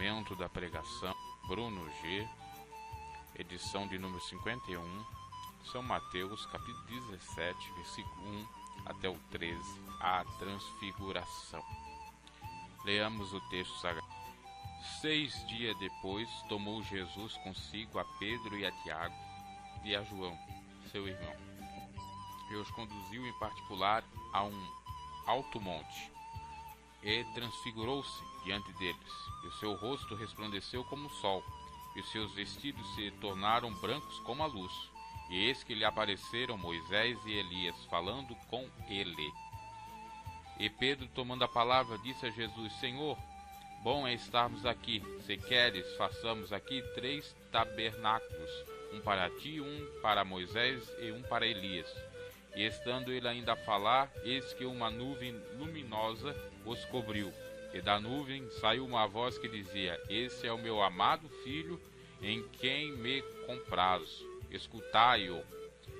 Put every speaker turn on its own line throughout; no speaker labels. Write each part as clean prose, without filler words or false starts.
Momento da pregação, Bruno G, edição de número 51, São Mateus, capítulo 17, versículo 1 até o 13, a transfiguração. Leamos o texto sagrado. 6 dias depois, tomou Jesus consigo a Pedro e a Tiago e a João, seu irmão, e os conduziu em particular a um alto monte, e transfigurou-se diante deles, e o seu rosto resplandeceu como o sol, e os seus vestidos se tornaram brancos como a luz. E eis que lhe apareceram Moisés e Elias, falando com ele. E Pedro, tomando a palavra, disse a Jesus: Senhor, bom é estarmos aqui. Se queres, façamos aqui 3 tabernáculos, um para ti, um para Moisés e um para Elias. E estando ele ainda a falar, eis que uma nuvem luminosa os cobriu. E da nuvem saiu uma voz que dizia: Esse é o meu amado filho, em quem me comprazo. Escutai-o.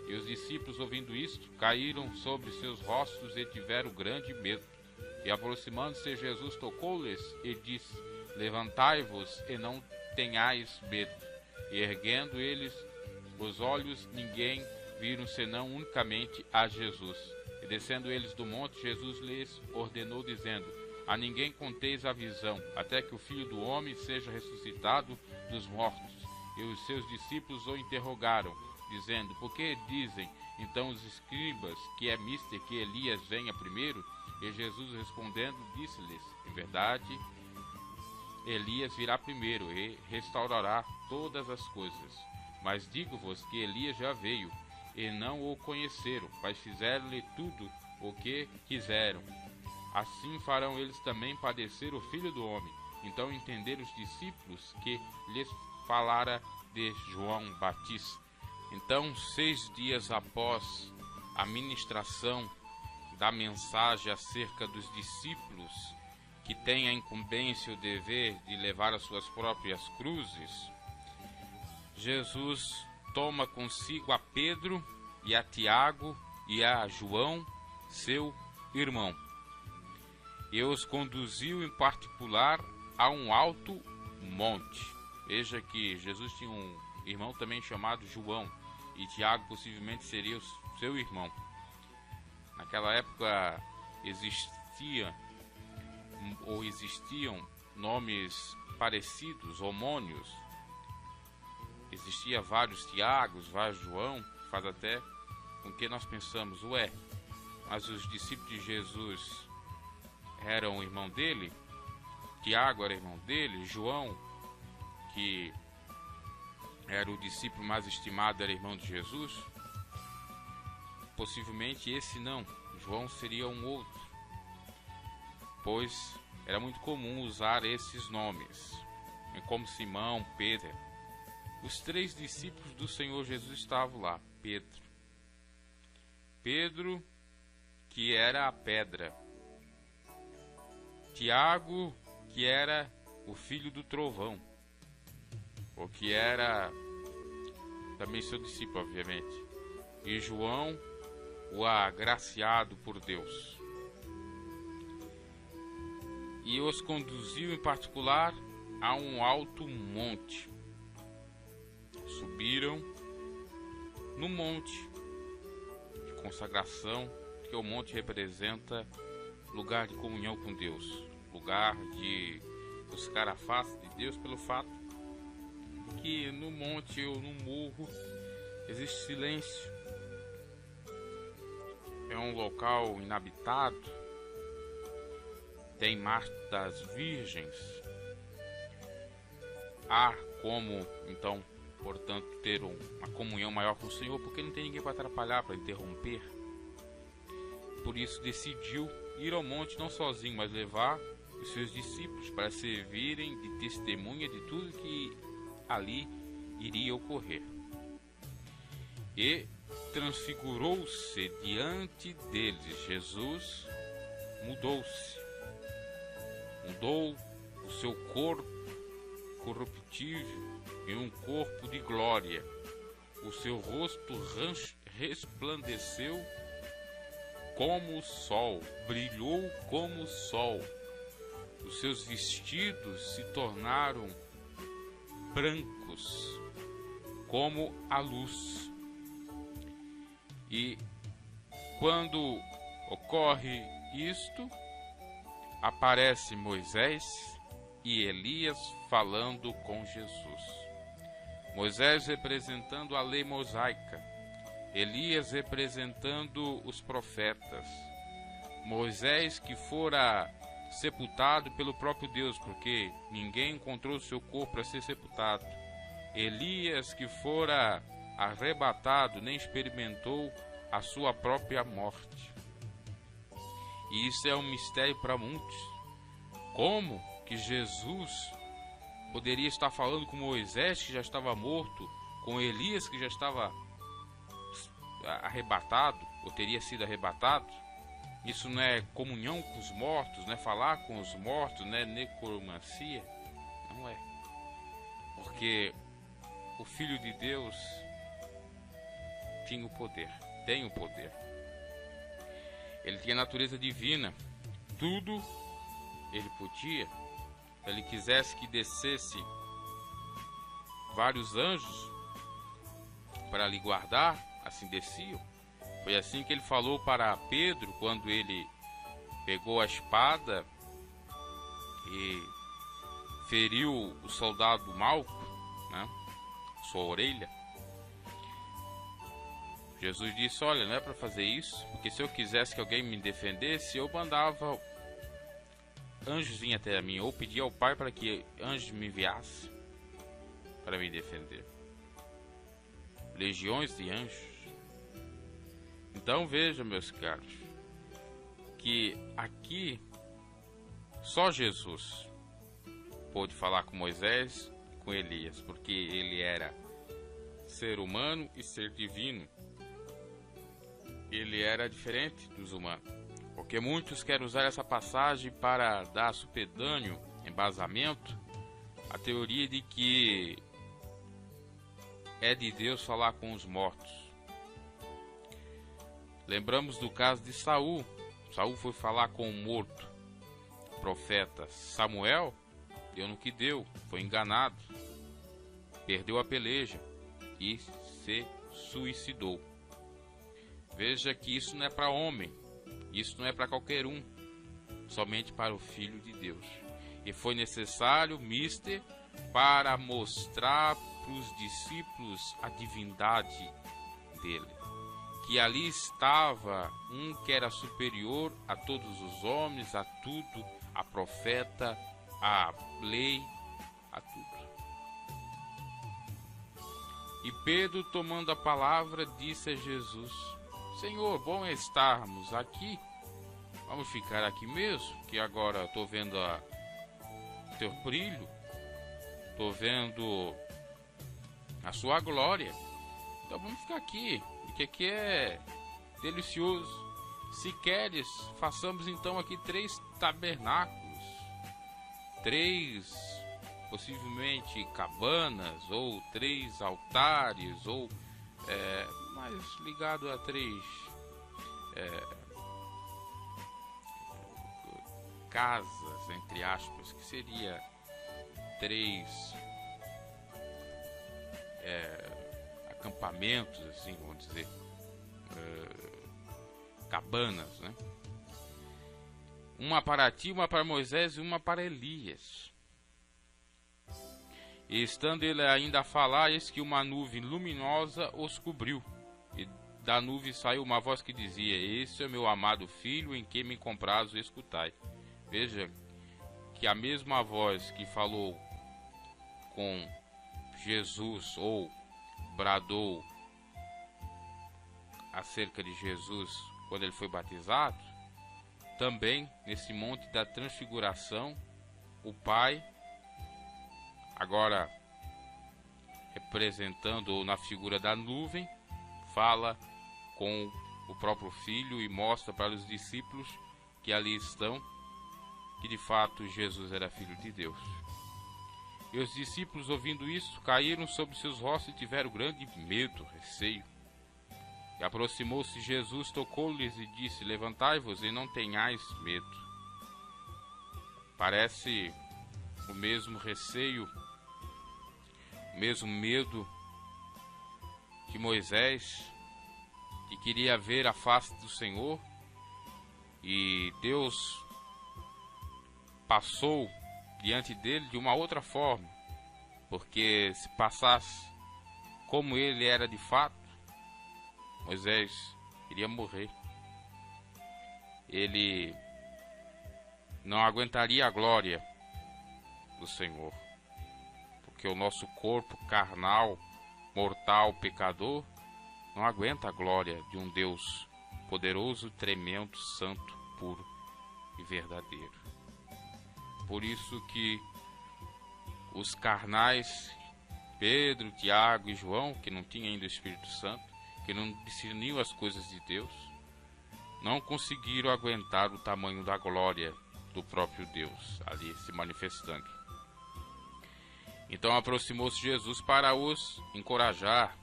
E os discípulos, ouvindo isto, caíram sobre seus rostos e tiveram grande medo. E aproximando-se, Jesus tocou-lhes e disse: Levantai-vos e não tenhais medo. E erguendo eles os olhos, ninguém viram senão unicamente a Jesus. E descendo eles do monte, Jesus lhes ordenou, dizendo: A ninguém conteis a visão, até que o Filho do Homem seja ressuscitado dos mortos. E os seus discípulos o interrogaram, dizendo: Por que dizem então os escribas que é mister que Elias venha primeiro? E Jesus respondendo disse-lhes: Em verdade, Elias virá primeiro e restaurará todas as coisas. Mas digo-vos que Elias já veio, e não o conheceram, mas fizeram-lhe tudo o que quiseram. Assim farão eles também padecer o Filho do Homem. Então entenderam os discípulos que lhes falara de João Batista. Então, 6 dias após a ministração da mensagem acerca dos discípulos que têm a incumbência e o dever de levar as suas próprias cruzes, Jesus toma consigo a Pedro e a Tiago e a João, seu irmão, e os conduziu em particular a um alto monte. Veja que Jesus tinha um irmão também chamado João, e Tiago possivelmente seria o seu irmão. Naquela época existiam nomes parecidos, homônios. Existia vários Tiagos, vários João, faz até com que nós pensamos, mas os discípulos de Jesus eram irmão dele, Tiago era irmão dele, João, que era o discípulo mais estimado, era irmão de Jesus. Possivelmente esse não, João seria um outro, pois era muito comum usar esses nomes, como Simão, Pedro. Os 3 discípulos do Senhor Jesus estavam lá. Pedro, que era a pedra. Tiago, que era o filho do trovão, o que era também seu discípulo, obviamente. E João, o agraciado por Deus. E os conduziu em particular a um alto monte. Subiram no monte de consagração, que o monte representa lugar de comunhão com Deus, lugar de buscar a face de Deus, pelo fato que no monte ou no morro existe silêncio. É um local inabitado, tem mar das virgens. Há como, então, portanto, ter uma comunhão maior com o Senhor, porque não tem ninguém para atrapalhar, para interromper. Por isso decidiu ir ao monte não sozinho, mas levar os seus discípulos para servirem de testemunha de tudo que ali iria ocorrer. E transfigurou-se diante deles. Jesus mudou o seu corpo corruptível em um corpo de glória. O seu rosto resplandeceu como o sol, brilhou como o sol, os seus vestidos se tornaram brancos como a luz. E quando ocorre isto, aparece Moisés e Elias falando com Jesus. Moisés representando a lei mosaica, Elias representando os profetas. Moisés que fora sepultado pelo próprio Deus, porque ninguém encontrou seu corpo para ser sepultado. Elias que fora arrebatado, nem experimentou a sua própria morte. E isso é um mistério para muitos. Como que Jesus poderia estar falando com Moisés, que já estava morto, com Elias, que já estava arrebatado, ou teria sido arrebatado? Isso não é comunhão com os mortos, não é falar com os mortos, não é necromancia? Não é. Porque o Filho de Deus tinha o poder, tem o poder. Ele tinha a natureza divina, tudo ele podia. Se ele quisesse que descesse vários anjos para lhe guardar, assim desciam. Foi assim que ele falou para Pedro quando ele pegou a espada e feriu o soldado Malco, né? Sua orelha. Jesus disse: olha, não é para fazer isso, porque se eu quisesse que alguém me defendesse, eu mandava anjos vir até a mim, ou pedia ao Pai para que anjos me enviasse para me defender. Legiões de anjos. Então veja, meus caros, que aqui só Jesus pôde falar com Moisés e com Elias, porque ele era ser humano e ser divino. Ele era diferente dos humanos, porque muitos querem usar essa passagem para dar supedâneo, embasamento, a teoria de que é de Deus falar com os mortos. Lembramos do caso de Saul. Saul foi falar com o morto, o profeta Samuel, deu no que deu, foi enganado, perdeu a peleja e se suicidou. Veja que isso não é para homem, isso não é para qualquer um, somente para o Filho de Deus. E foi necessário mister para mostrar para os discípulos a divindade dele. Que ali estava um que era superior a todos os homens, a tudo, a profeta, a lei, a tudo. E Pedro, tomando a palavra, disse a Jesus: Senhor, bom é estarmos aqui. Vamos ficar aqui mesmo, que agora estou vendo o teu brilho, estou vendo a sua glória. Então vamos ficar aqui, porque aqui é delicioso. Se queres, façamos então aqui 3 tabernáculos, 3 possivelmente cabanas, ou 3 altares, ou mais ligado a 3 casas, entre aspas, que seria 3 acampamentos, assim, vamos dizer, cabanas, né? Uma para ti, uma para Moisés e uma para Elias. E estando ele ainda a falar, eis que uma nuvem luminosa os cobriu. E da nuvem saiu uma voz que dizia: Este é meu amado filho, em quem me comprazo, escutai. Veja que a mesma voz que falou com Jesus, ou bradou acerca de Jesus quando ele foi batizado, também nesse monte da transfiguração, o Pai, agora representando na figura da nuvem, fala com o próprio Filho e mostra para os discípulos que ali estão que de fato Jesus era Filho de Deus. E os discípulos, ouvindo isso, caíram sobre seus rostos e tiveram grande medo, receio. E aproximou-se Jesus, tocou-lhes e disse: Levantai-vos e não tenhais medo. Parece o mesmo receio, o mesmo medo que Moisés, que queria ver a face do Senhor, e Deus passou diante dele de uma outra forma, porque se passasse como ele era de fato, Moisés iria morrer. Ele não aguentaria a glória do Senhor, porque o nosso corpo carnal, mortal, pecador, não aguenta a glória de um Deus poderoso, tremendo, santo, puro e verdadeiro. Por isso que os carnais, Pedro, Tiago e João, que não tinham ainda o Espírito Santo, que não discerniam as coisas de Deus, não conseguiram aguentar o tamanho da glória do próprio Deus ali se manifestando. Então aproximou-se Jesus para os encorajar,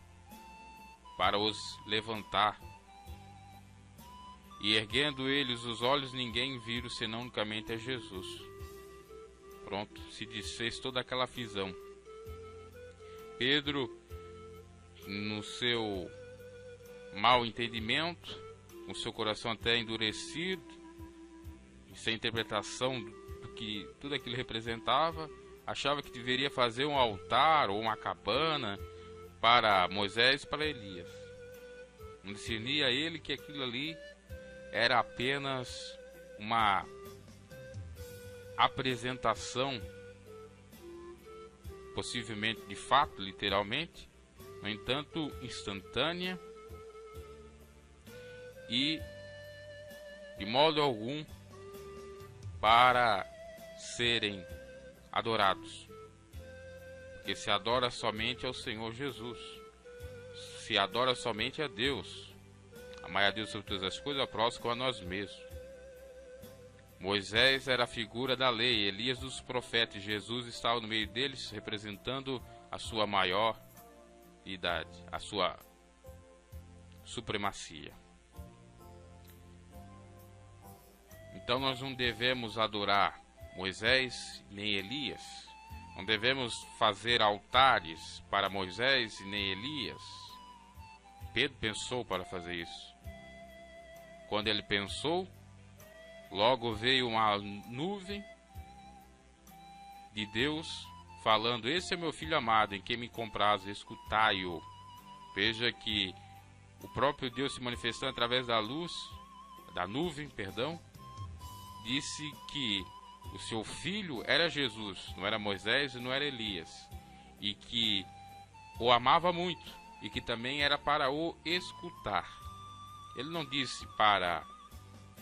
para os levantar. E erguendo eles os olhos, ninguém viram senão unicamente a Jesus. Pronto, se desfez toda aquela visão. Pedro, no seu mau entendimento, com seu coração até endurecido, sem interpretação do que tudo aquilo representava, achava que deveria fazer um altar ou uma cabana para Moisés e para Elias. Não discernia ele que aquilo ali era apenas uma apresentação, possivelmente de fato, literalmente, no entanto instantânea, e de modo algum para serem adorados, porque se adora somente ao Senhor Jesus, se adora somente a Deus. Amai a Deus sobre todas as coisas, ao próximo a nós mesmos. Moisés era a figura da lei, Elias dos profetas, Jesus estava no meio deles, representando a sua maior idade, a sua supremacia. Então nós não devemos adorar Moisés nem Elias, não devemos fazer altares para Moisés nem Elias. Pedro pensou para fazer isso. Quando ele pensou, logo veio uma nuvem de Deus falando: esse é meu filho amado, em quem me comprazo, escutai-o. Veja que o próprio Deus se manifestando através da luz, da nuvem, disse que o seu filho era Jesus, não era Moisés e não era Elias, e que o amava muito, e que também era para o escutar. Ele não disse para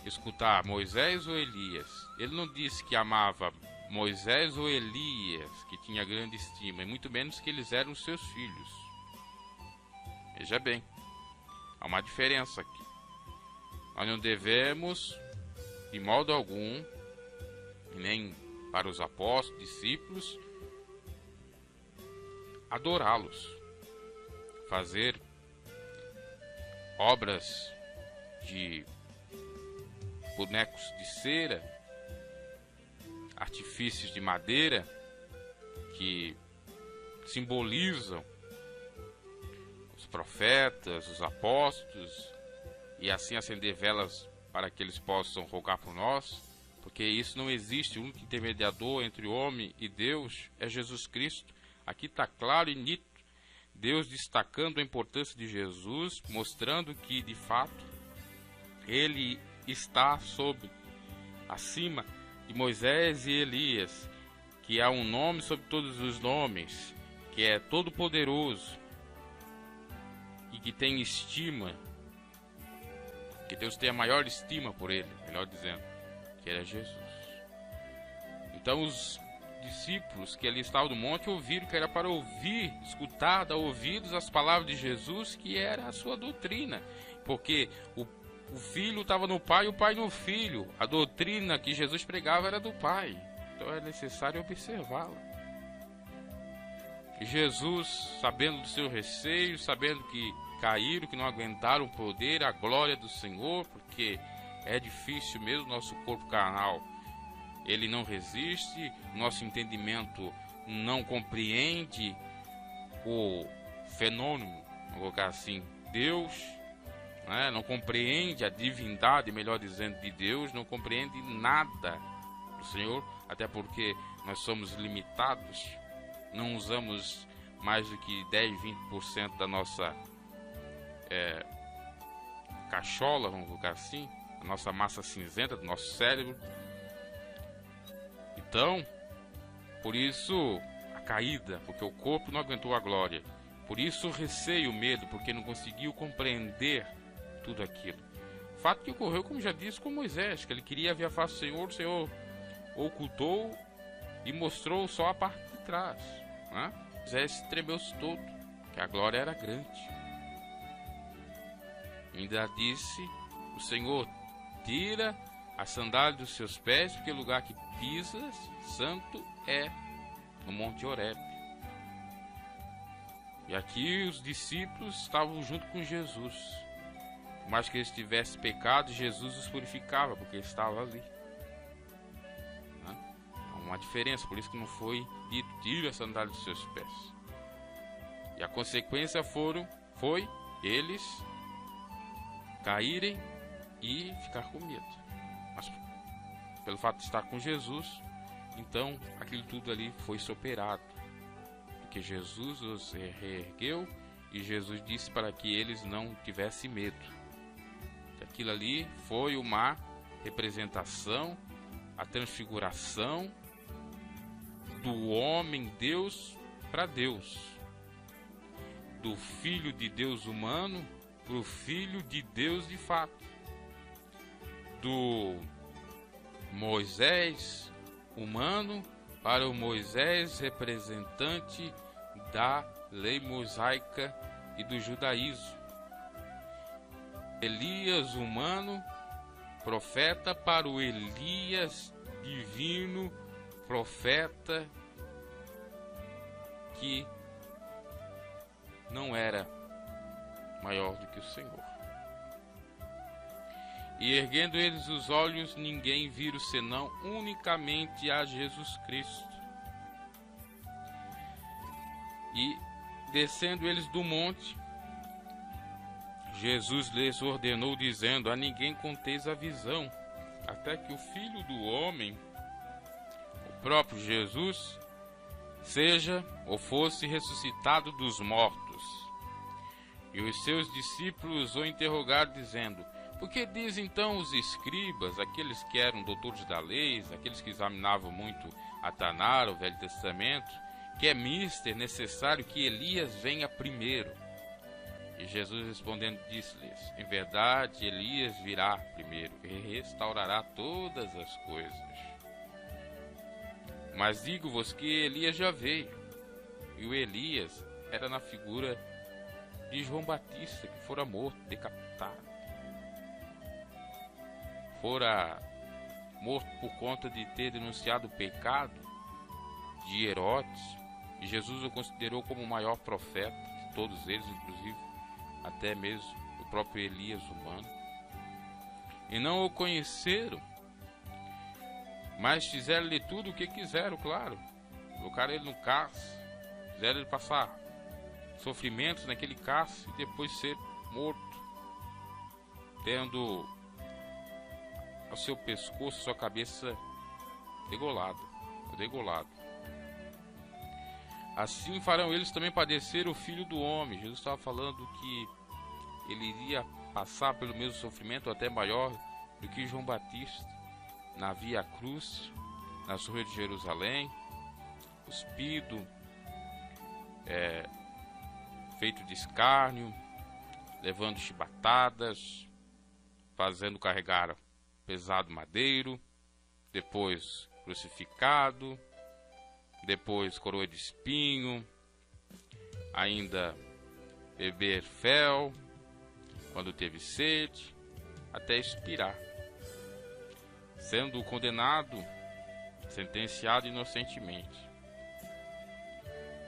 escutar Moisés ou Elias, ele não disse que amava Moisés ou Elias, que tinha grande estima, e muito menos que eles eram seus filhos. Veja bem, há uma diferença aqui. Nós não devemos, de modo algum, nem para os apóstolos, discípulos, adorá-los, fazer obras de bonecos de cera, artifícios de madeira que simbolizam os profetas, os apóstolos, e assim acender velas para que eles possam rogar por nós, porque isso não existe. O único intermediador entre o homem e Deus é Jesus Cristo. Aqui está claro e nítido, Deus destacando a importância de Jesus, mostrando que de fato ele está acima de Moisés e Elias, que há um nome sobre todos os nomes, que é todo poderoso e que tem estima, que Deus tem a maior estima por ele, melhor dizendo, que era Jesus. Então os discípulos que ali estavam no monte ouviram que era para ouvir, escutar, dar ouvidos às palavras de Jesus, que era a sua doutrina, porque o filho estava no pai e o pai no filho. A doutrina que Jesus pregava era do pai, então é necessário observá-la. E Jesus, sabendo do seu receio, sabendo que caíram, que não aguentaram o poder, a glória do Senhor, porque é difícil mesmo nosso corpo carnal ele não resiste, nosso entendimento não compreende o fenômeno, vou colocar assim, Deus, né? Não compreende a divindade, melhor dizendo, de Deus, não compreende nada do Senhor, até porque nós somos limitados, não usamos mais do que 10, 20% da nossa cachola, vamos colocar assim, a nossa massa cinzenta do nosso cérebro. Então, por isso a caída, porque o corpo não aguentou a glória. Por isso o receio, o medo, porque não conseguiu compreender tudo aquilo. Fato que ocorreu, como já disse, com Moisés, que ele queria ver a face do Senhor, o Senhor ocultou e mostrou só a parte de trás, né? Moisés tremeu-se todo, que a glória era grande. Ainda disse o Senhor: tira a sandália dos seus pés, porque o lugar que pisas santo é, no Monte Horebe. E aqui os discípulos estavam junto com Jesus. Por mais que eles tivessem pecado, Jesus os purificava, porque ele estava ali. Há uma diferença, por isso que não foi dito: tira a sandália dos seus pés. E a consequência foi eles caírem e ficar com medo. Mas pelo fato de estar com Jesus, então aquilo tudo ali foi superado, porque Jesus os reergueu e Jesus disse para que eles não tivessem medo. Aquilo ali foi uma representação, a transfiguração do homem Deus para Deus, do Filho de Deus humano para o Filho de Deus de fato, do Moisés humano para o Moisés representante da lei mosaica e do judaísmo. Elias humano, profeta, para o Elias divino, profeta, que não era maior do que o Senhor. E erguendo eles os olhos, ninguém viram senão unicamente a Jesus Cristo. E descendo eles do monte, Jesus lhes ordenou, dizendo: a ninguém conteis a visão, até que o Filho do Homem, o próprio Jesus, seja ou fosse ressuscitado dos mortos. E os seus discípulos o interrogaram, dizendo: por que dizem então os escribas, aqueles que eram doutores da lei, aqueles que examinavam muito a Tanar, o Velho Testamento, que é mister necessário que Elias venha primeiro? E Jesus respondendo disse-lhes: em verdade, Elias virá primeiro e restaurará todas as coisas. Mas digo-vos que Elias já veio, e o Elias era na figura de João Batista, que fora morto, decapitado. Fora morto por conta de ter denunciado o pecado de Herodes, e Jesus o considerou como o maior profeta de todos eles, inclusive até mesmo o próprio Elias humano. E não o conheceram, mas fizeram-lhe tudo o que quiseram, claro. Colocaram ele no cárcere, fizeram ele passar sofrimentos naquele cárcere e depois ser morto, tendo ao seu pescoço sua cabeça degolado. Assim farão eles também padecer o Filho do Homem. Jesus estava falando que ele iria passar pelo mesmo sofrimento, até maior do que João Batista, na Via Cruz, nas ruas de Jerusalém, cuspido, feito de escárnio, levando chibatadas, fazendo carregar pesado madeiro, depois crucificado, depois coroa de espinho, ainda beber fel quando teve sede, até expirar, sendo condenado, sentenciado inocentemente.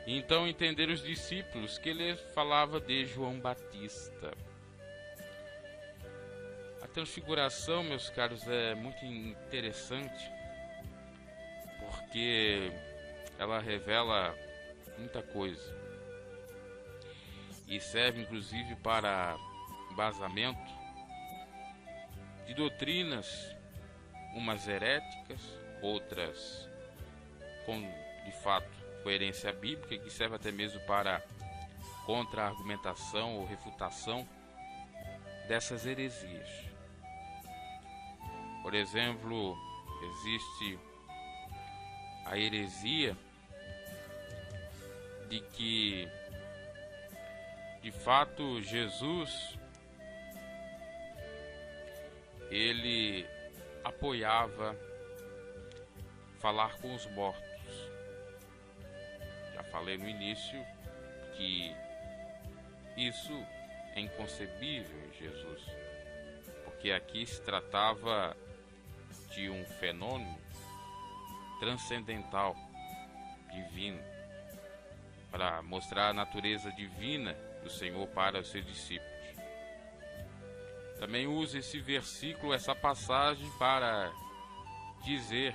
Então entenderam os discípulos que ele falava de João Batista. A transfiguração, meus caros, é muito interessante, porque ela revela muita coisa e serve inclusive para embasamento de doutrinas, umas heréticas, outras com de fato coerência bíblica, que serve até mesmo para contra-argumentação ou refutação dessas heresias. Por exemplo, existe a heresia de que de fato Jesus ele apoiava falar com os mortos. Já falei no início que isso é inconcebível em Jesus, porque aqui se tratava de um fenômeno transcendental, divino, para mostrar a natureza divina do Senhor para os seus discípulos. Também usa esse versículo, essa passagem, para dizer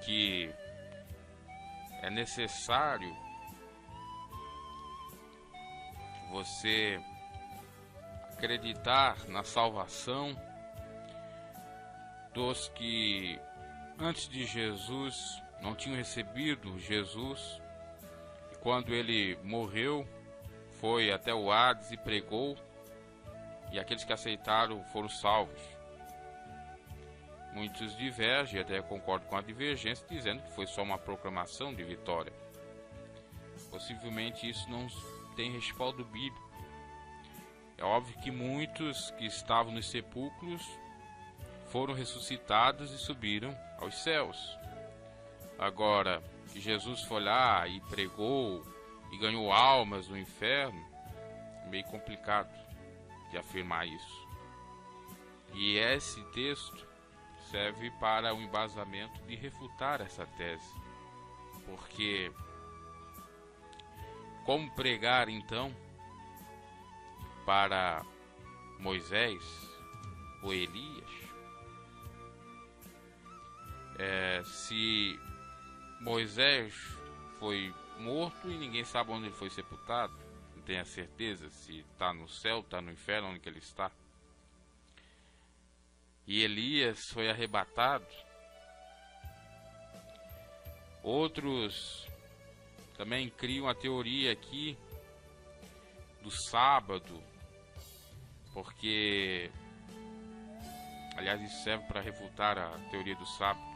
que é necessário você acreditar na salvação dos que antes de Jesus não tinham recebido Jesus, e quando ele morreu foi até o Hades e pregou, e aqueles que aceitaram foram salvos. Muitos divergem, até concordo com a divergência, dizendo que foi só uma proclamação de vitória. Possivelmente isso não tem respaldo bíblico. É óbvio que muitos que estavam nos sepulcros foram ressuscitados e subiram aos céus. Agora, que Jesus foi lá e pregou e ganhou almas no inferno, é meio complicado de afirmar isso. E esse texto serve para o embasamento de refutar essa tese. Porque como pregar então para Moisés ou Elias, se Moisés foi morto e ninguém sabe onde ele foi sepultado, não tem a certeza se está no céu, está no inferno, onde que ele está. E Elias foi arrebatado. Outros também criam a teoria aqui do sábado, porque, aliás, isso serve para refutar a teoria do sábado.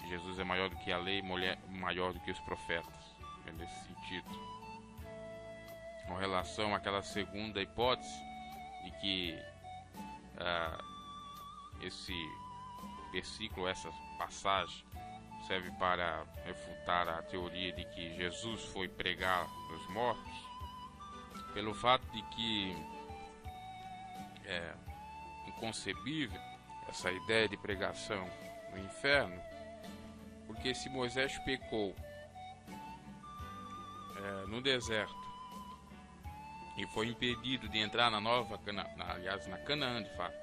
Jesus é maior do que a lei, maior do que os profetas, é nesse sentido. Com relação àquela segunda hipótese de que esse versículo, essa passagem, serve para refutar a teoria de que Jesus foi pregar nos mortos, pelo fato de que é inconcebível essa ideia de pregação no inferno, porque se Moisés pecou no deserto e foi impedido de entrar na nova Canaã, aliás, na Canaã de fato,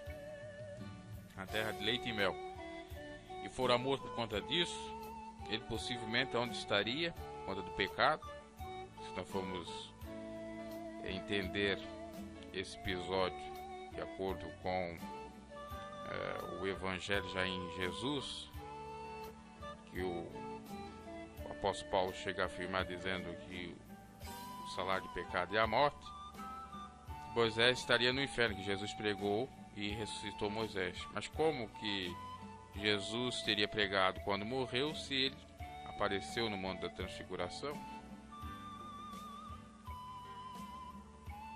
na terra de leite e mel, e fora morto por conta disso, ele possivelmente onde estaria? Por conta do pecado. Se nós formos entender esse episódio de acordo com o Evangelho já em Jesus, que o apóstolo Paulo chega a afirmar dizendo que o salário de pecado é a morte, Moisés estaria no inferno, que Jesus pregou e ressuscitou Moisés. Mas como que Jesus teria pregado quando morreu se ele apareceu no Monte da Transfiguração?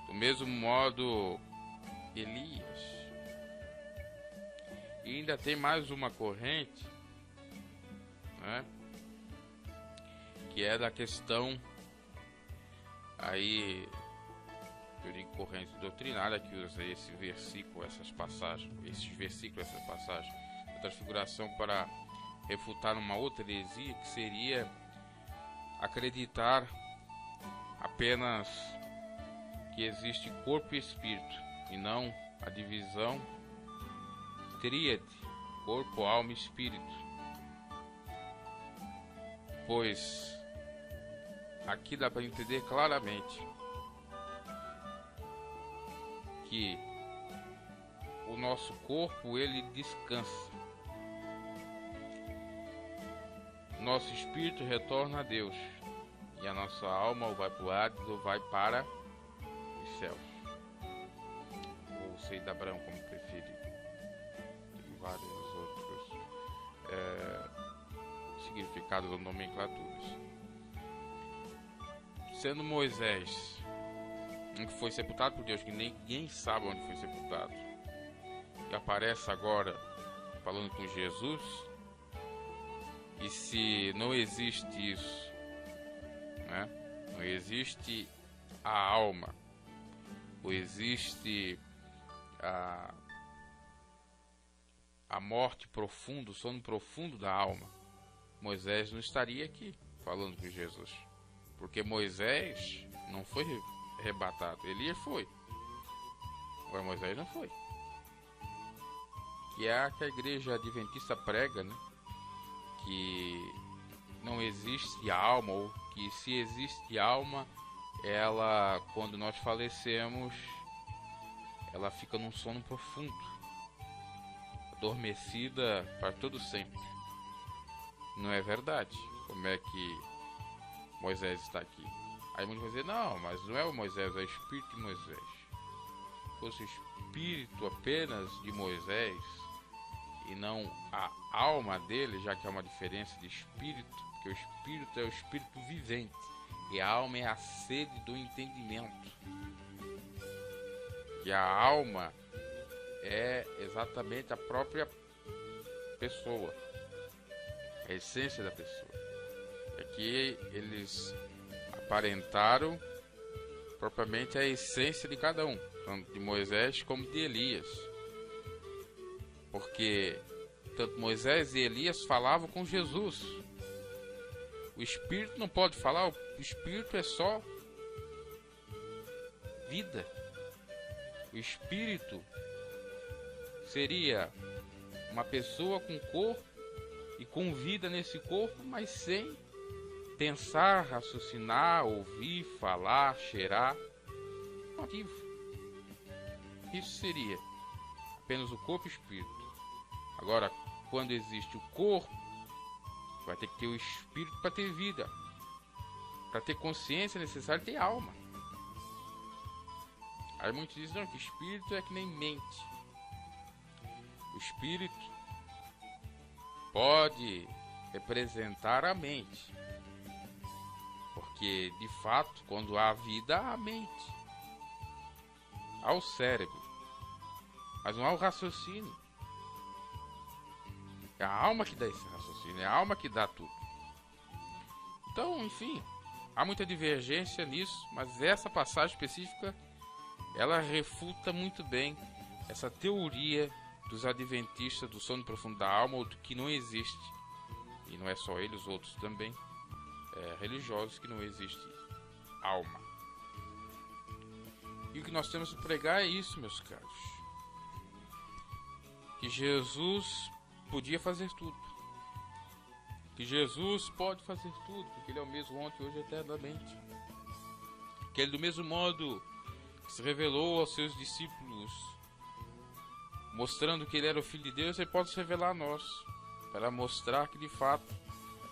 Do mesmo modo, Elias. E ainda tem mais uma corrente, né, que é da questão aí, eu digo corrente doutrinária, que usa esse versículo, essas passagens, da transfiguração para refutar uma outra heresia, que seria acreditar apenas que existe corpo e espírito, e não a divisão tríade, corpo, alma e espírito. Pois aqui dá para entender claramente que o nosso corpo ele descansa, nosso espírito retorna a Deus e a nossa alma ou vai para o Hades ou vai para os céus, ou sei da Abraão, como preferir. Tem vários outros significados ou nomenclaturas. Sendo Moisés que foi sepultado por Deus, que ninguém sabe onde foi sepultado, e aparece agora falando com Jesus, e se não existe isso, né? Não existe a alma, ou existe a morte profunda, o sono profundo da alma, Moisés não estaria aqui falando com Jesus, porque Moisés não foi arrebatado, Elias foi, agora Moisés não foi. Que é que a igreja adventista prega, né? Que não existe alma, ou que se existe alma, ela, quando nós falecemos, ela fica num sono profundo, adormecida para todo sempre. Não é verdade. Como é que Moisés está aqui? Aí muitos vão dizer, não, mas não é o Moisés, é o espírito de Moisés. Se fosse o espírito apenas de Moisés e não a alma dele, já que há uma diferença de espírito, porque o espírito é o espírito vivente e a alma é a sede do entendimento. E a alma é exatamente a própria pessoa, a essência da pessoa. Aqui eles aparentaram propriamente a essência de cada um, tanto de Moisés como de Elias, porque tanto Moisés e Elias falavam com Jesus. O espírito não pode falar, o espírito é só vida. O espírito seria uma pessoa com corpo e com vida nesse corpo, mas sem pensar, raciocinar, ouvir, falar, cheirar. Motivo. Isso seria apenas o corpo e o espírito. Agora, quando existe o corpo, vai ter que ter o espírito para ter vida. Para ter consciência é necessário ter alma. Aí muitos dizem que espírito é que nem mente. O espírito pode representar a mente, porque de fato, quando há vida, há a mente, há o cérebro, mas não há o raciocínio. É a alma que dá esse raciocínio, é a alma que dá tudo. Então, enfim, há muita divergência nisso, mas essa passagem específica ela refuta muito bem essa teoria dos adventistas do sono profundo da alma, ou do que não existe. E não é só eles, os outros também, religiosos, que não existe alma. E o que nós temos que pregar é isso, meus caros. Que Jesus podia fazer tudo. Que Jesus pode fazer tudo, porque Ele é o mesmo ontem, hoje e eternamente. Que Ele, do mesmo modo que se revelou aos seus discípulos, mostrando que Ele era o Filho de Deus, Ele pode se revelar a nós, para mostrar que de fato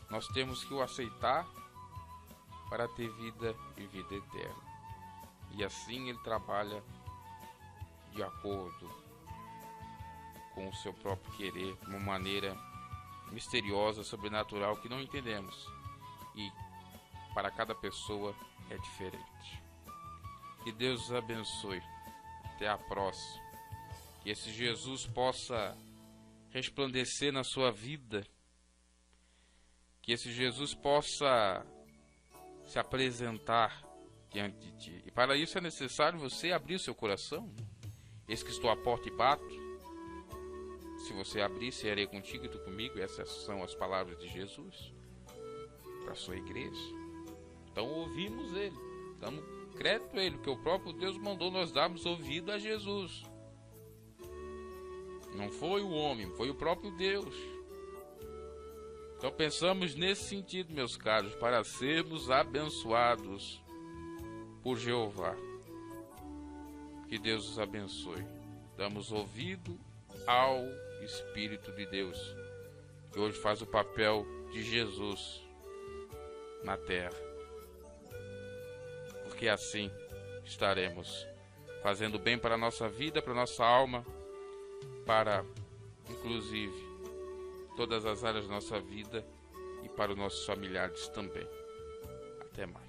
nós temos que o aceitar para ter vida e vida eterna. E assim Ele trabalha de acordo com o seu próprio querer, de uma maneira misteriosa, sobrenatural, que não entendemos. E para cada pessoa é diferente. Que Deus os abençoe. Até a próxima. Que esse Jesus possa resplandecer na sua vida. Que esse Jesus possa se apresentar diante de ti. E para isso é necessário você abrir seu coração. Eis que estou à porta e bato. Se você abrir, serei contigo e tu comigo. Essas são as palavras de Jesus para a sua igreja. Então ouvimos Ele, damos crédito a Ele, que o próprio Deus mandou nós darmos ouvido a Jesus. Não foi o homem, foi o próprio Deus. Então pensamos nesse sentido, meus caros, para sermos abençoados por Jeová. Que Deus os abençoe. Damos ouvido ao Espírito de Deus, que hoje faz o papel de Jesus na terra. Porque assim estaremos fazendo bem para a nossa vida, para a nossa alma, para, inclusive, todas as áreas da nossa vida e para os nossos familiares também. Até mais.